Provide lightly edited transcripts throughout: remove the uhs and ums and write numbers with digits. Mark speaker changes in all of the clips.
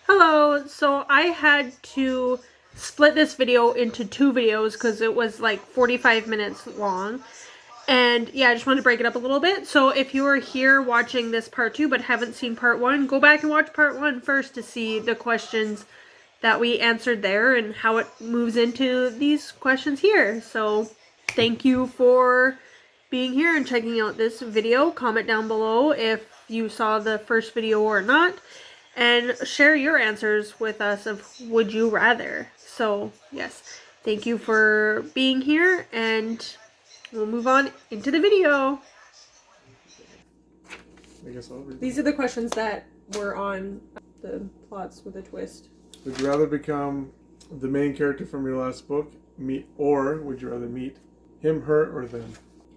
Speaker 1: Hello, so I had to split this video into two videos because it was like 45 minutes long. And yeah, I just wanted to break it up a little bit. So if you are here watching this part two but haven't seen part one, go back and watch part one first to see the questions that we answered there and how it moves into these questions here. So thank you for being here and checking out this video. Comment down below if you saw the first video or not. And share your answers with us of would you rather. So, yes, thank you for being here, and we'll move on into the video.
Speaker 2: I guess I'll read
Speaker 1: These are the questions that were on the plots with a twist.
Speaker 2: Would you rather become the main character from your last book, or would you rather meet him, her, or them?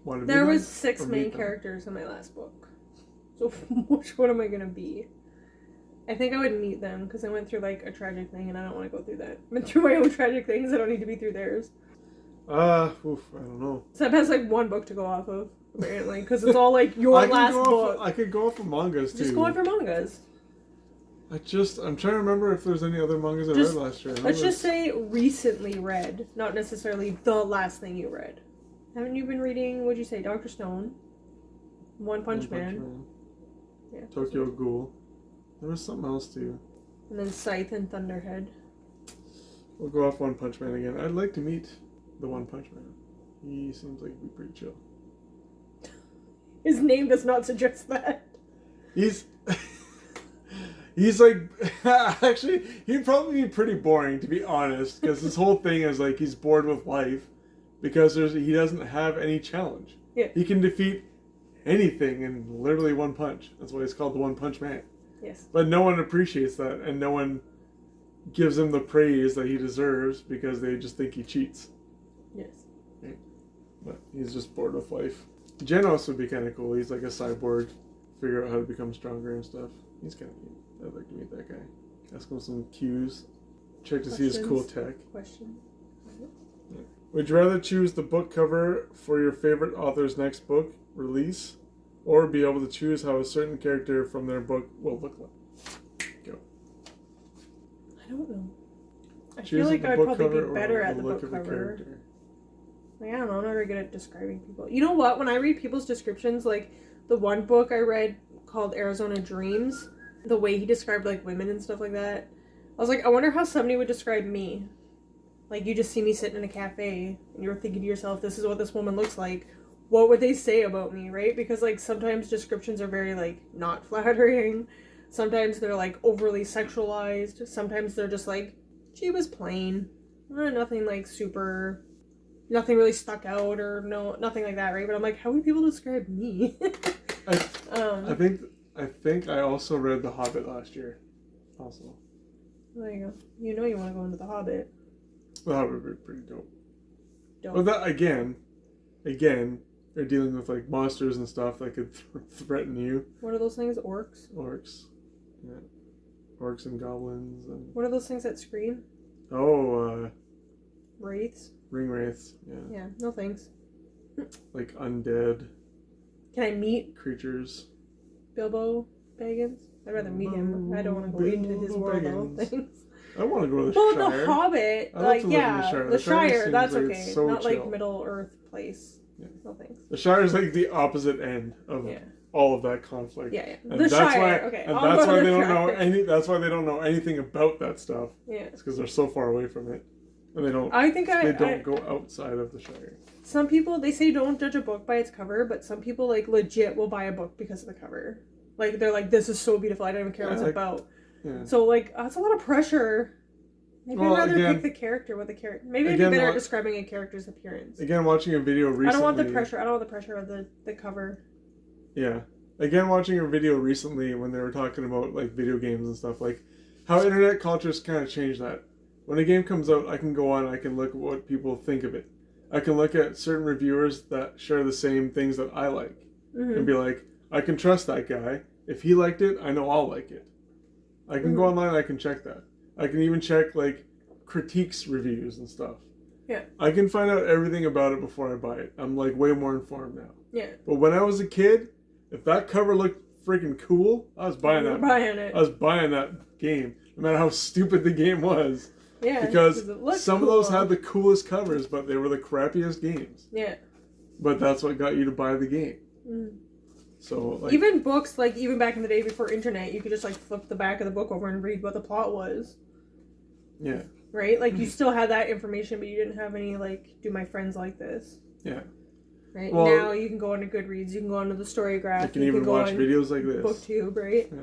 Speaker 1: There was 6 main characters in my last book. So which one am I going to be? I think I would meet them because I went through like a tragic thing and I don't want to go through that. I went through my own tragic things. I don't need to be through theirs.
Speaker 2: I don't know.
Speaker 1: Seb has like one book to go off of, apparently, because it's all like your last book.
Speaker 2: I could go off of mangas too.
Speaker 1: Just go on for mangas.
Speaker 2: I'm trying to remember if there's any other mangas I read last year.
Speaker 1: Let's just say recently read, not necessarily the last thing you read. Haven't you been reading, what'd you say, Dr. Stone? One Punch Man. Yeah.
Speaker 2: Tokyo Ghoul. There was something else too.
Speaker 1: And then Scythe and Thunderhead.
Speaker 2: We'll go off One Punch Man again. I'd like to meet the One Punch Man. He seems like he'd be pretty chill.
Speaker 1: His name does not suggest that.
Speaker 2: He's like, actually, he'd probably be pretty boring, to be honest, because his whole thing is like he's bored with life because he doesn't have any challenge.
Speaker 1: Yeah.
Speaker 2: He can defeat anything in literally one punch. That's why he's called the One Punch Man.
Speaker 1: Yes.
Speaker 2: But no one appreciates that, and no one gives him the praise that he deserves because they just think he cheats.
Speaker 1: Yes.
Speaker 2: Right? But he's just bored with life. Genos would be kind of cool. He's like a cyborg, figure out how to become stronger and stuff. He's kind of neat. I'd like to meet that guy. Ask him some cues. Check to see his cool tech.
Speaker 1: Question.
Speaker 2: Yeah. Would you rather choose the book cover for your favorite author's next book release, or be able to choose how a certain character from their book will look like? Go.
Speaker 1: I don't know. I
Speaker 2: Choose
Speaker 1: feel like
Speaker 2: the
Speaker 1: I'd
Speaker 2: book
Speaker 1: probably
Speaker 2: cover
Speaker 1: be better
Speaker 2: or
Speaker 1: at the
Speaker 2: look
Speaker 1: book
Speaker 2: of the
Speaker 1: cover.
Speaker 2: character?
Speaker 1: Like, I don't know, I'm not very good at describing people. You know what? When I read people's descriptions, like the one book I read called Arizona Dreams, the way he described like women and stuff like that, I was like, I wonder how somebody would describe me. Like, you just see me sitting in a cafe and you're thinking to yourself, this is what this woman looks like. What would they say about me, right? Because like sometimes descriptions are very like not flattering. Sometimes they're like overly sexualized. Sometimes they're just like, she was plain. Nothing like super, nothing really stuck out or nothing like that, right? But I'm like, how would people describe me?
Speaker 2: I think I also read The Hobbit last year. Also.
Speaker 1: There you go. You know you want to go into The Hobbit.
Speaker 2: The Hobbit would be pretty dope.
Speaker 1: Dope.
Speaker 2: But that again, they're dealing with like monsters and stuff that could threaten you.
Speaker 1: What are those things? Orcs?
Speaker 2: Orcs. Yeah. Orcs and goblins and...
Speaker 1: What are those things that scream?
Speaker 2: Oh,
Speaker 1: Wraiths?
Speaker 2: ring wraiths. Yeah.
Speaker 1: Yeah, no thanks.
Speaker 2: Like undead.
Speaker 1: Can I meet
Speaker 2: creatures.
Speaker 1: Bilbo Baggins? I'd rather meet him. I don't want to go into his world of things.
Speaker 2: I want to go to the Shire.
Speaker 1: Well, the Hobbit, like, yeah, the Shire, that's
Speaker 2: like
Speaker 1: okay.
Speaker 2: So
Speaker 1: not
Speaker 2: chill.
Speaker 1: like Middle Earth place.
Speaker 2: Yeah.
Speaker 1: No thanks.
Speaker 2: The Shire is like the opposite end of all of that conflict.
Speaker 1: Yeah, yeah.
Speaker 2: And
Speaker 1: The
Speaker 2: that's
Speaker 1: Shire,
Speaker 2: why,
Speaker 1: okay.
Speaker 2: and that's why they don't know that's why they don't know anything about that stuff.
Speaker 1: Yeah.
Speaker 2: It's because they're so far away from it. And they don't go outside of the Shire.
Speaker 1: Some people, they say don't judge a book by its cover, but some people like legit will buy a book because of the cover. Like, they're like, this is so beautiful, I don't even care what it's about. Yeah. So like, that's a lot of pressure. Maybe I'd rather pick the character with the character. Maybe I'd be better at describing a character's appearance.
Speaker 2: Again, watching a video recently...
Speaker 1: I don't want the pressure of the cover.
Speaker 2: Yeah. Again, watching a video recently when they were talking about like video games and stuff, like how internet culture's kind of changed that. When a game comes out, I can go on, I can look at what people think of it. I can look at certain reviewers that share the same things that I like. Mm-hmm. And be like, I can trust that guy. If he liked it, I know I'll like it. I can go online, I can check that. I can even check like critiques reviews and stuff.
Speaker 1: Yeah.
Speaker 2: I can find out everything about it before I buy it. I'm like way more informed now.
Speaker 1: Yeah.
Speaker 2: But when I was a kid, if that cover looked freaking cool, I was buying that.
Speaker 1: Buying it.
Speaker 2: I was buying that game. no matter how stupid the game was.
Speaker 1: Yeah,
Speaker 2: because
Speaker 1: it looked
Speaker 2: some
Speaker 1: cool.
Speaker 2: of those had the coolest covers, but they were the crappiest games.
Speaker 1: Yeah.
Speaker 2: But that's what got you to buy the game.
Speaker 1: Mm.
Speaker 2: So like,
Speaker 1: even books, like even back in the day before internet, you could just like flip the back of the book over and read what the plot was.
Speaker 2: Yeah.
Speaker 1: Right? Like you still had that information, but you didn't have any like, do my friends like this?
Speaker 2: Yeah.
Speaker 1: Right?
Speaker 2: Well,
Speaker 1: now you can go onto Goodreads, you can go onto the Storygraph.
Speaker 2: You can even watch videos like this.
Speaker 1: BookTube, right?
Speaker 2: Yeah.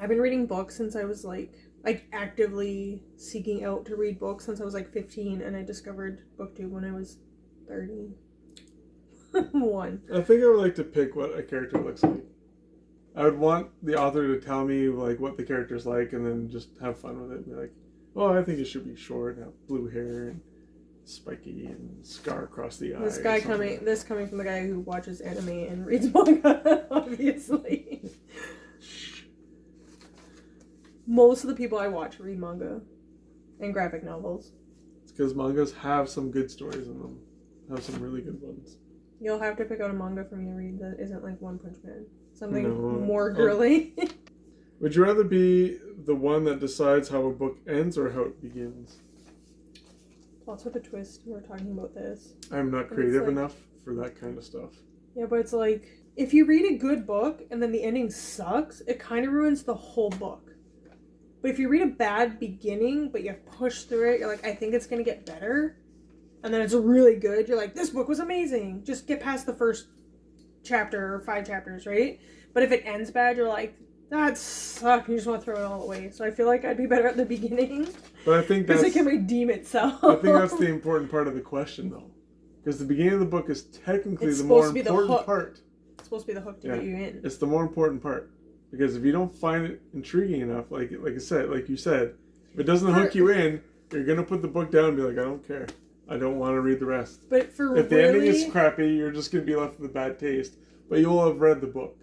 Speaker 1: I've been reading books since I was like actively seeking out to read books since I was like 15, and I discovered BookTube when I was 31.
Speaker 2: I think I would like to pick what a character looks like. I would want the author to tell me like what the character's like, and then just have fun with it. Be like, oh, I think it should be short and have blue hair and spiky and scar across the eye.
Speaker 1: This coming from the guy who watches anime and reads manga, obviously. Most of the people I watch read manga and graphic novels.
Speaker 2: It's because mangas have some good stories in them. Have some really good ones.
Speaker 1: You'll have to pick out a manga for me to read that isn't like One Punch Man. Something
Speaker 2: No.
Speaker 1: more girly.
Speaker 2: Would you rather be the one that decides how a book ends or how it begins?
Speaker 1: Plots with a twist. We're talking about this.
Speaker 2: I'm not creative enough for that kind of stuff.
Speaker 1: Yeah, but it's like, if you read a good book and then the ending sucks, it kind of ruins the whole book. But if you read a bad beginning, but you push through it, you're like, I think it's going to get better. And then it's really good. You're like, this book was amazing. Just get past the first chapter or 5 chapters, right? But if it ends bad, you're like, that sucked. You just want to throw it all away. So I feel like I'd be better at the beginning.
Speaker 2: But I think that's...
Speaker 1: Because it can redeem itself.
Speaker 2: I think that's the important part of the question, though. Because the beginning of the book is technically the more important part.
Speaker 1: It's supposed to be the hook to get you in.
Speaker 2: It's the more important part. Because if you don't find it intriguing enough, like you said, if it doesn't hook you in, you're going to put the book down and be like, I don't care. I don't want to read the rest.
Speaker 1: But
Speaker 2: if the ending is crappy, you're just going to be left with a bad taste. But you'll have read the book.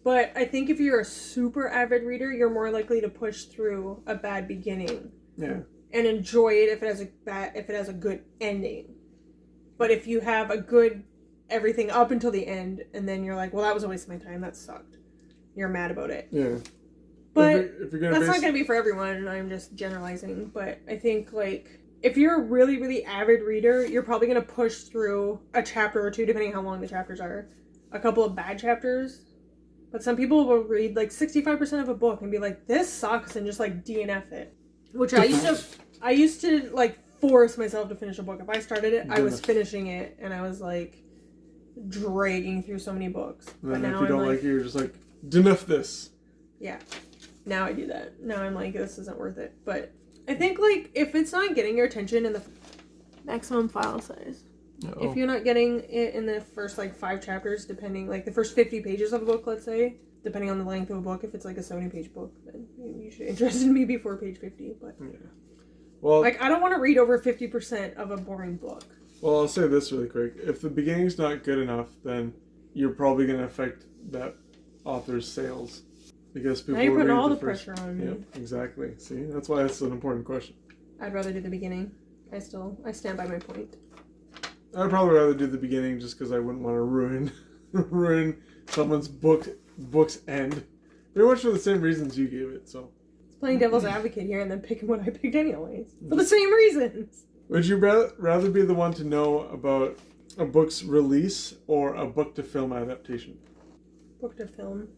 Speaker 1: But I think if you're a super avid reader, you're more likely to push through a bad beginning.
Speaker 2: Yeah.
Speaker 1: And enjoy it if it has a good ending. But if you have a good everything up until the end, and then you're like, well, that was a waste of my time. That sucked. You're mad about it.
Speaker 2: Yeah.
Speaker 1: But if you're that's not going to be for everyone. I'm just generalizing. But I think, like, if you're a really, really avid reader, you're probably going to push through a chapter or two, depending on how long the chapters are. A couple of bad chapters. But some people will read, like, 65% of a book and be like, this sucks, and just, like, DNF it. Which I used to, like, force myself to finish a book. If I started it, I was finishing it, and I was, like, dragging through so many books.
Speaker 2: And then if you don't like it, you're just like, DNF this.
Speaker 1: Yeah. Now I do that. Now I'm like, this isn't worth it. But I think, like, if it's not getting your attention in the maximum file size, if you're not getting it in the first, like, 5 chapters, depending, like, the first 50 pages of a book, let's say, depending on the length of a book, if it's, like, a 70-page book, then you should interest in me before page 50. But,
Speaker 2: yeah. Well,
Speaker 1: like, I don't want to read over 50% of a boring book.
Speaker 2: Well, I'll say this really quick. If the beginning's not good enough, then you're probably going to affect that author's sales. Because people
Speaker 1: now you're putting all the
Speaker 2: first...
Speaker 1: pressure on me.
Speaker 2: Yeah, exactly. See, that's why it's an important question.
Speaker 1: I'd rather do the beginning. I stand by my point.
Speaker 2: I'd probably rather do the beginning just because I wouldn't want to ruin someone's book's end. Pretty much for the same reasons you gave it. So
Speaker 1: it's playing devil's advocate here and then picking what I picked anyways for the same reasons.
Speaker 2: Would you rather be the one to know about a book's release or a book to film adaptation?
Speaker 1: Book to film.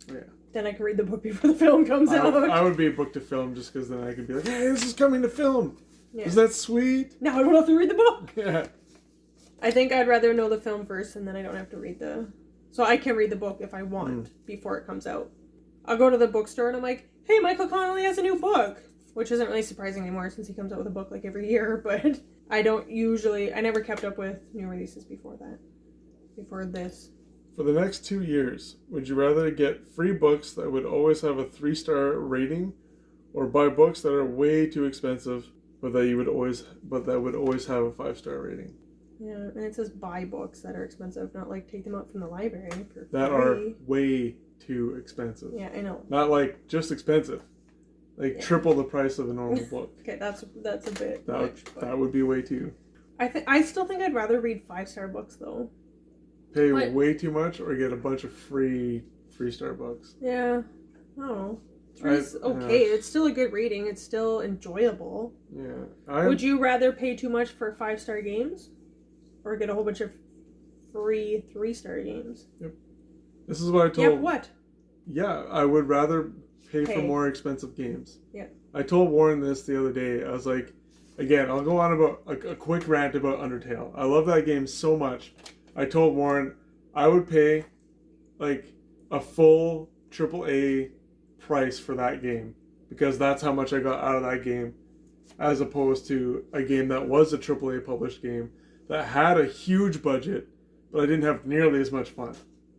Speaker 2: Yeah.
Speaker 1: Then I can read the book before the film comes out.
Speaker 2: I would be a book to film just because then I could be like, hey, this is coming to film. Yeah. Is that sweet?
Speaker 1: Now I don't have to read the book.
Speaker 2: Yeah.
Speaker 1: I think I'd rather know the film first and then I don't have to read so I can read the book if I want before it comes out. I'll go to the bookstore and I'm like, hey, Michael Connelly has a new book. Which isn't really surprising anymore since he comes out with a book like every year, but I never kept up with new releases before this.
Speaker 2: For the next 2 years, would you rather get free books that would always have a 3-star rating, or buy books that are way too expensive, but that would always have a 5-star rating?
Speaker 1: Yeah, and it says buy books that are expensive, not like take them out from the library for free.
Speaker 2: That are way too expensive.
Speaker 1: Yeah, I know.
Speaker 2: Not like just expensive. Like triple the price of a normal book.
Speaker 1: Okay, that's a bit much.
Speaker 2: That would be way too.
Speaker 1: I still think I'd rather read 5-star books though.
Speaker 2: Pay way too much or get a bunch of free 3-star books.
Speaker 1: Yeah, I don't know. 3's okay. It's still a good rating. It's still enjoyable.
Speaker 2: Yeah.
Speaker 1: Would you rather pay too much for 5-star games, or get a whole bunch of free 3-star games?
Speaker 2: Yep. This is what I told.
Speaker 1: Yeah. What?
Speaker 2: Yeah, I would rather pay for more expensive games.
Speaker 1: Yeah.
Speaker 2: I told Warren this the other day. I was like, again, I'll go on about a quick rant about Undertale. I love that game so much. I told Warren I would pay like a full AAA price for that game because that's how much I got out of that game, as opposed to a game that was a AAA published game that had a huge budget, but I didn't have nearly as much fun.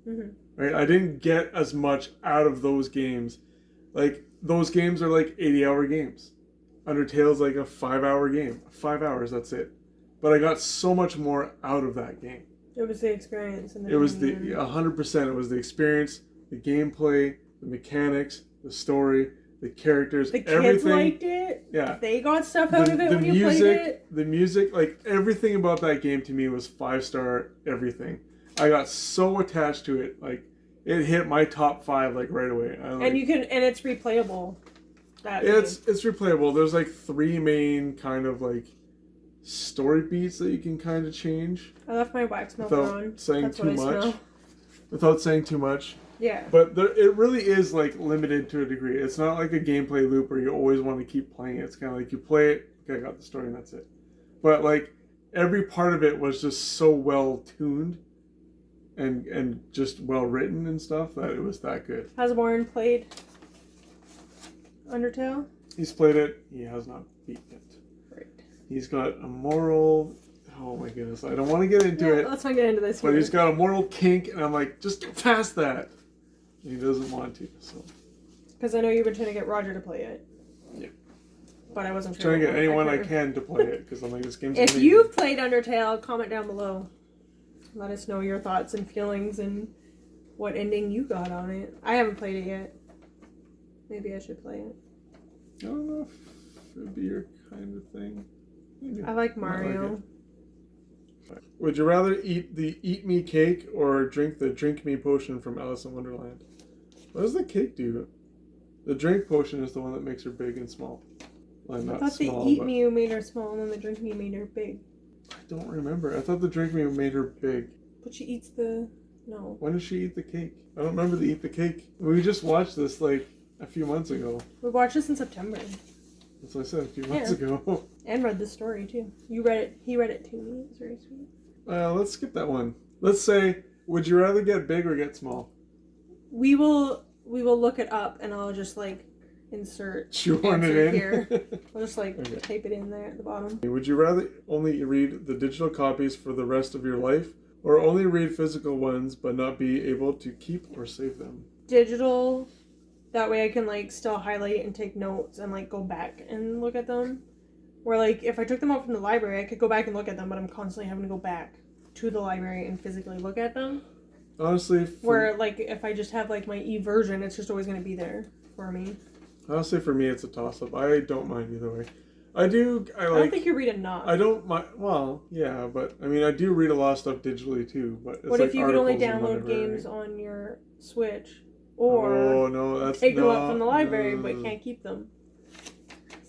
Speaker 1: Mm-hmm.
Speaker 2: Right? I didn't get as much out of those games. Like, those games are like 80-hour games. Undertale's like a 5-hour game. 5 hours, that's it. But I got so much more out of that game.
Speaker 1: It was the experience.
Speaker 2: It was 100%. It was the experience, the gameplay, the mechanics, the story, the characters,
Speaker 1: the kids
Speaker 2: everything.
Speaker 1: liked it.
Speaker 2: Yeah.
Speaker 1: They got stuff out of it when you played it.
Speaker 2: The music, like everything about that game to me was 5-star everything. I got so attached to it. Like, it hit my top 5 like right away.
Speaker 1: And it's replayable.
Speaker 2: It's replayable. There's like 3 main kind of like story beats that you can kind of change.
Speaker 1: I left my wax melter on.
Speaker 2: Without saying too much.
Speaker 1: Yeah.
Speaker 2: But it really is like limited to a degree. It's not like a gameplay loop where you always want to keep playing it. It's kind of like you play it, okay, I got the story and that's it. But like every part of it was just so well tuned and just well written and stuff that it was that good.
Speaker 1: Has Warren played Undertale?
Speaker 2: He's played it. He has not beaten it. Right. He's got a moral... Oh my goodness, I don't want to get into it.
Speaker 1: Let's not get into this.
Speaker 2: But he's got a moral kink, and I'm like, just get past that. And he doesn't want to, so.
Speaker 1: Because I know you've been trying to get Roger to play it.
Speaker 2: Yeah.
Speaker 1: But I wasn't
Speaker 2: trying to get anyone I can to play it, because I'm like, this game's
Speaker 1: If you've played Undertale, comment down below. Let us know your thoughts and feelings and what ending you got on it. I haven't played it yet. Maybe I should play it.
Speaker 2: I don't know if it would be your kind of thing. Maybe.
Speaker 1: I like Mario.
Speaker 2: Would you rather eat the Eat Me cake or drink the Drink Me potion from Alice in Wonderland? What does the cake do? The drink potion is the one that makes her big and small. Well,
Speaker 1: I thought the Eat Me made her small and then the Drink Me made her big.
Speaker 2: I don't remember. I thought the Drink Me made her big.
Speaker 1: But she eats the... No.
Speaker 2: When does she eat the cake? I don't remember the Eat the Cake. We just watched this like a few months ago.
Speaker 1: We watched this in September.
Speaker 2: That's what I said, a few months ago.
Speaker 1: And read the story too. You read it. He read it to me. It was very sweet.
Speaker 2: Let's skip that one. Let's say, would you rather get big or get small?
Speaker 1: We will look it up, and I'll just like insert
Speaker 2: shoehorn it in
Speaker 1: here. I'll just like type it in there at the bottom.
Speaker 2: Would you rather only read the digital copies for the rest of your life, or only read physical ones but not be able to keep or save them?
Speaker 1: Digital. That way I can like still highlight and take notes and like go back and look at them. Where like if I took them out from the library, I could go back and look at them, but I'm constantly having to go back to the library and physically look at them.
Speaker 2: Honestly,
Speaker 1: where like if I just have like my e-version, it's just always going to be there for me.
Speaker 2: Honestly, for me, it's a toss-up. I don't mind either way. I don't think
Speaker 1: you read enough.
Speaker 2: I don't mind. Well, yeah, but I mean, I do read a lot of stuff digitally too. But it's
Speaker 1: what
Speaker 2: like
Speaker 1: if you could only download games on your Switch, or take them up from the library but can't keep them?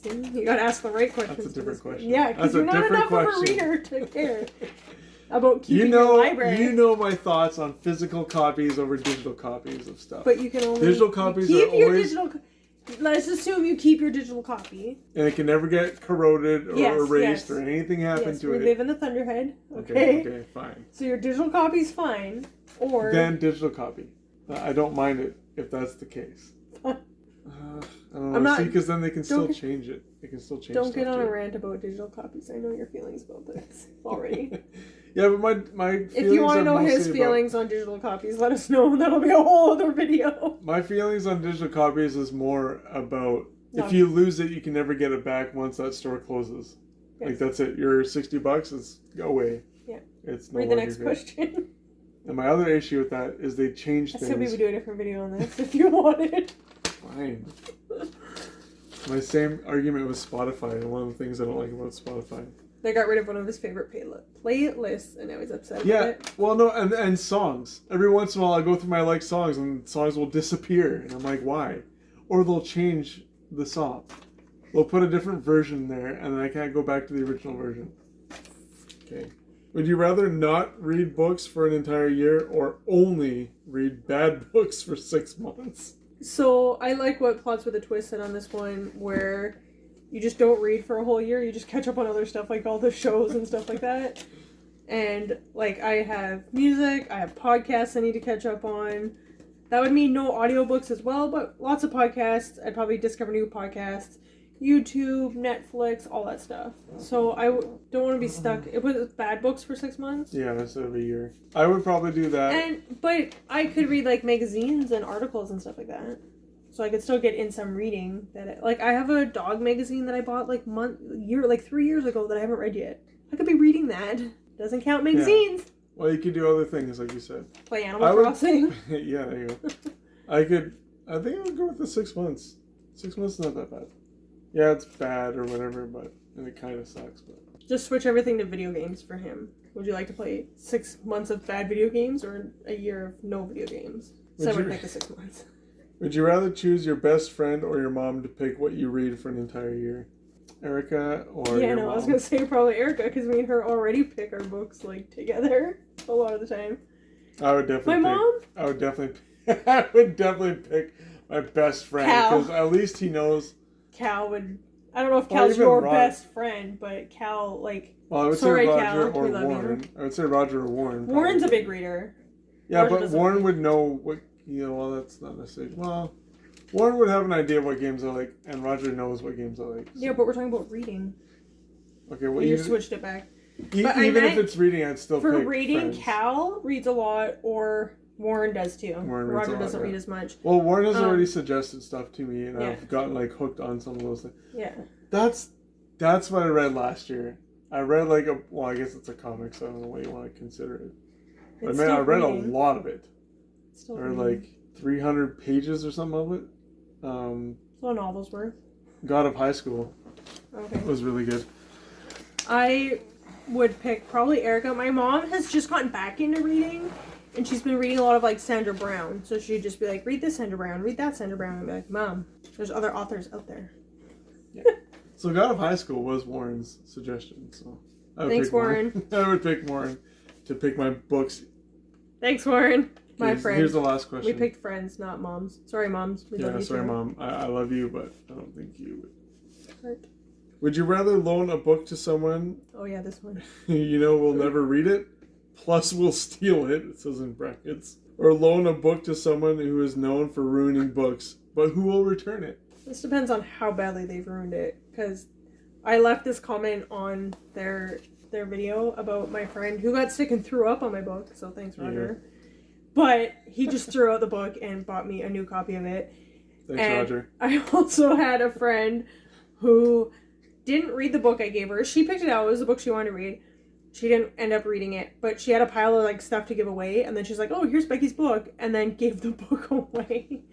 Speaker 1: See, you gotta ask the right questions.
Speaker 2: That's a different question.
Speaker 1: Yeah, because you're not enough of a reader to care about keeping your library.
Speaker 2: You know my thoughts on physical copies over digital copies of stuff.
Speaker 1: But you can only
Speaker 2: digital copies
Speaker 1: keep
Speaker 2: are
Speaker 1: your
Speaker 2: always...
Speaker 1: digital. Let's assume you keep your digital copy.
Speaker 2: And it can never get corroded or erased or anything happen to it.
Speaker 1: We live in the Thunderhead. Okay.
Speaker 2: Okay, fine.
Speaker 1: So your digital copy's fine, or
Speaker 2: then digital copy. I don't mind it if that's the case. I don't know. See, because then they can still change it. They can still change.
Speaker 1: Don't get on a rant about digital copies. I know your feelings about this already.
Speaker 2: Yeah, but my feelings
Speaker 1: if you want to know his feelings on digital copies, let us know. That'll be a whole other video.
Speaker 2: My feelings on digital copies is more about if you lose it, you can never get it back once that store closes. Yes. Like that's it. Your $60 is go away.
Speaker 1: Yeah.
Speaker 2: It's no
Speaker 1: Read the next question.
Speaker 2: And my other issue with that is they changed things.
Speaker 1: I said we would do a different video on this if you wanted.
Speaker 2: Fine. My same argument with Spotify, and one of the things I don't like about Spotify.
Speaker 1: They got rid of one of his favorite playlists, and now he's upset about it.
Speaker 2: Well, no, and songs. Every once in a while, I go through my songs, and songs will disappear, and I'm like, why? or they'll change the song. They'll put a different version there, and then I can't go back to the original version. Okay. Would you rather not read books for an entire year or only read bad books for 6 months?
Speaker 1: So I like what Plots with a Twist said on this one, where you just don't read for a whole year. You just catch up on other stuff, like all the shows and stuff like that. And, like, I have music, I have podcasts I need to catch up on. That would mean no audiobooks as well, but lots of podcasts. I'd probably discover new podcasts. YouTube, Netflix, all that stuff. So I don't want to be stuck. It was bad books for 6 months.
Speaker 2: Yeah, instead of a year. I would probably do that.
Speaker 1: But I could read, like, magazines and articles and stuff like that. So I could still get in some reading. I have a dog magazine that I bought, like, 3 years ago that I haven't read yet. I could be reading that. Doesn't count magazines. Yeah.
Speaker 2: Well, you could do other things, like you said.
Speaker 1: Play Animal Crossing.
Speaker 2: Yeah, there you go. I think I would go with the 6 months. 6 months is not that bad. Yeah, it's bad or whatever, and it kind of sucks. But
Speaker 1: just switch everything to video games for him. Would you like to play 6 months of bad video games or a year of no video games? So I would pick the 6 months.
Speaker 2: Would you rather choose your best friend or your mom to pick what you read for an entire year? Erica or your mom?
Speaker 1: I was going to say probably Erica, because me and her already pick our books, like, together a lot of the time.
Speaker 2: I would definitely
Speaker 1: I
Speaker 2: would definitely pick my best friend, because at least he knows.
Speaker 1: Cal would... I don't know if Cal's your best friend, but Cal, like...
Speaker 2: Well, I would say Roger or Warren. I would say Roger or Warren.
Speaker 1: Warren's a big reader.
Speaker 2: Yeah, but Warren would know what... well, that's not necessarily... Well, Warren would have an idea of what games I like, and Roger knows what games I like. So.
Speaker 1: Yeah, but we're talking about reading.
Speaker 2: Okay, well...
Speaker 1: You switched it back.
Speaker 2: Even if it's reading, I'd still pick
Speaker 1: for reading,
Speaker 2: friends.
Speaker 1: Cal reads a lot, or... Warren does too. Roger doesn't read as much.
Speaker 2: Well, Warren has already suggested stuff to me, and I've gotten like hooked on some of those things.
Speaker 1: Yeah.
Speaker 2: That's what I read last year. I read I guess it's a comic, so I don't know what you want to consider it. But I read a lot of it. There were like 300 pages or something of it.
Speaker 1: So a novel's worth.
Speaker 2: God of High School.
Speaker 1: Okay.
Speaker 2: It was really good.
Speaker 1: I would pick probably Erica. My mom has just gotten back into reading. And she's been reading a lot of, like, Sandra Brown. So she'd just be like, read this Sandra Brown, read that Sandra Brown. And be like, Mom, there's other authors out there.
Speaker 2: Yeah. So God of High School was Warren's suggestion. So I would pick
Speaker 1: Warren.
Speaker 2: I would pick Warren to pick my books.
Speaker 1: Thanks, Warren. My friend.
Speaker 2: Here's the last question.
Speaker 1: We picked friends, not moms. Sorry, moms. We love you
Speaker 2: sorry,
Speaker 1: too.
Speaker 2: Mom. I love you, but I don't think you would.
Speaker 1: Hurt.
Speaker 2: Would you rather loan a book to someone...
Speaker 1: Oh, yeah, this one.
Speaker 2: you know will never read it? Plus we'll steal it says in brackets. Or loan a book to someone who is known for ruining books, but who will return it?
Speaker 1: This depends on how badly they've ruined it. Because I left this comment on their video about my friend who got sick and threw up on my book. So thanks, Roger. Yeah. But he just threw out the book and bought me a new copy of it.
Speaker 2: Thanks, Roger.
Speaker 1: I also had a friend who didn't read the book I gave her. She picked it out. It was a book she wanted to read. She didn't end up reading it, but she had a pile of, like, stuff to give away, and then she's like, oh, here's Becky's book, and then gave the book away.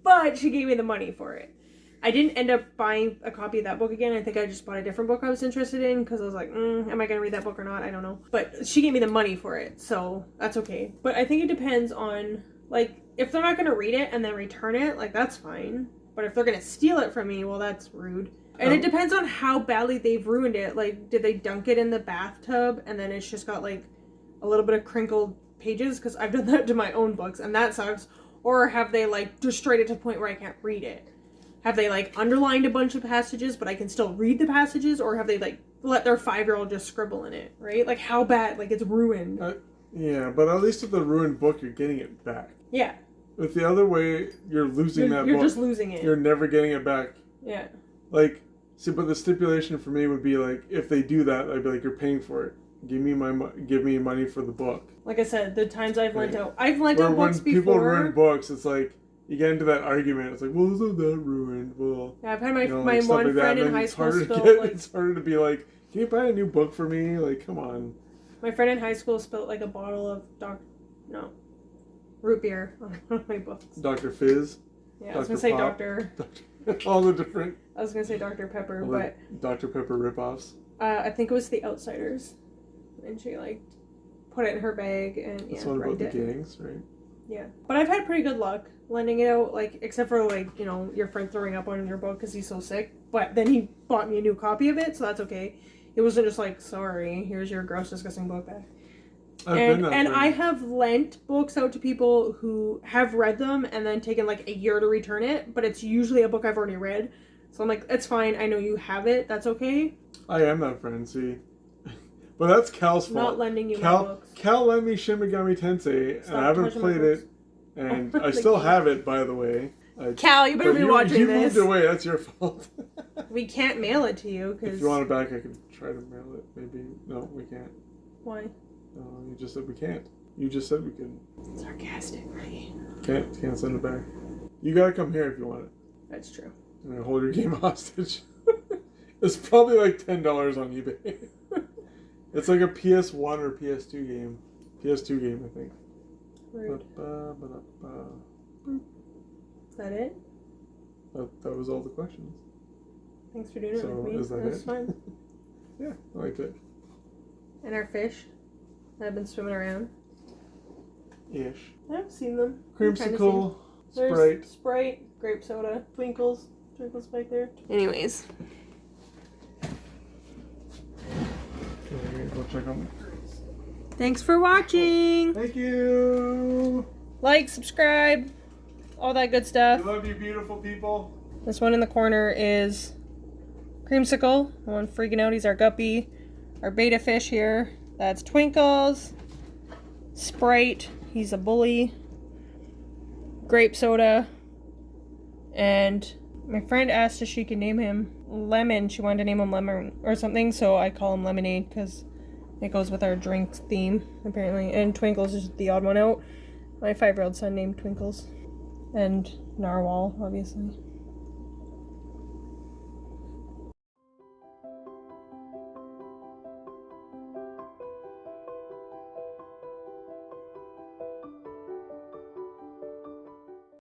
Speaker 1: But she gave me the money for it. I didn't end up buying a copy of that book again. I think I just bought a different book I was interested in, because I was like, am I going to read that book or not? I don't know. But she gave me the money for it, so that's okay. But I think it depends on, like, if they're not going to read it and then return it, like, that's fine. But if they're going to steal it from me, well, that's rude. And it depends on how badly they've ruined it. Like, did they dunk it in the bathtub and then it's just got, like, a little bit of crinkled pages? Because I've done that to my own books, and that sucks. Or have they, like, destroyed it to the point where I can't read it? Have they, like, underlined a bunch of passages, but I can still read the passages? Or have they, like, let their 5-year-old just scribble in it, right? Like, how bad? Like, it's ruined.
Speaker 2: Yeah, but at least with the ruined book, you're getting it back.
Speaker 1: Yeah.
Speaker 2: With the other way, you're losing that book.
Speaker 1: You're just losing it.
Speaker 2: You're never getting it back.
Speaker 1: Yeah.
Speaker 2: Like... See, but the stipulation for me would be like, if they do that, I'd be like, you're paying for it. Give me money for the book.
Speaker 1: Like I said, the times I've lent out books before. When
Speaker 2: people ruin books, it's like you get into that argument. It's like, well, isn't that ruined? Well,
Speaker 1: yeah, I've had my one friend in high school spill.
Speaker 2: It's harder to be like, can you buy a new book for me? Like, come on.
Speaker 1: My friend in high school spilled like a bottle of root beer on one of my books.
Speaker 2: Dr. Fizz.
Speaker 1: Yeah, I was gonna say Dr.
Speaker 2: All the different.
Speaker 1: I was gonna say Dr. Pepper, but
Speaker 2: Dr. Pepper ripoffs.
Speaker 1: I think it was The Outsiders, and she like put it in her bag and
Speaker 2: That's one about the gangs, right?
Speaker 1: Yeah. But I've had pretty good luck lending it out, like, except for, like, you know, your friend throwing up on your book because he's so sick. But then he bought me a new copy of it, so that's okay. It wasn't just like, sorry, here's your gross, disgusting book back. And I have lent books out to people who have read them and then taken like a year to return it, but it's usually a book I've already read. So I'm like, it's fine. I know you have it. That's okay.
Speaker 2: I am that friend, see. But that's Cal's fault.
Speaker 1: Not lending you my books.
Speaker 2: Cal lent me Shin Megami Tensei, and I haven't played it. And I still have it, by the way.
Speaker 1: Cal, you better be watching
Speaker 2: you
Speaker 1: this.
Speaker 2: You moved away. That's your fault.
Speaker 1: We can't mail it to you. Cause...
Speaker 2: If you want it back, I can try to mail it. Maybe. No, we can't.
Speaker 1: Why?
Speaker 2: No, you just said we can't. You just said we couldn't.
Speaker 1: Sarcastic, right?
Speaker 2: Can't send it back. You gotta come here if you want it.
Speaker 1: That's true.
Speaker 2: And hold your game hostage. It's probably like $10 on eBay. It's like a PS1 or PS2 game. PS2 game, I think.
Speaker 1: Rude. Is that it?
Speaker 2: That was all the questions.
Speaker 1: Thanks for doing it with me.
Speaker 2: Is that
Speaker 1: was
Speaker 2: it?
Speaker 1: fun.
Speaker 2: Yeah, I liked it.
Speaker 1: And our fish that have been swimming around.
Speaker 2: Ish.
Speaker 1: I've seen them.
Speaker 2: Creamsicle,
Speaker 1: Sprite. Sprite, grape soda, Twinkles. Twinkles back there. Anyways.
Speaker 2: Okay, go check on.
Speaker 1: Thanks for watching.
Speaker 2: Thank you.
Speaker 1: Like, subscribe, all that good stuff.
Speaker 2: We love you, beautiful people.
Speaker 1: This one in the corner is Creamsicle. The one freaking out, he's our guppy. Our beta fish here, that's Twinkles. Sprite, he's a bully. Grape soda. And my friend asked if she could name him Lemon. She wanted to name him Lemon or something, so I call him Lemonade because it goes with our drinks theme, apparently. And Twinkles is the odd one out. My 5-year-old son named Twinkles. And Narwhal, obviously.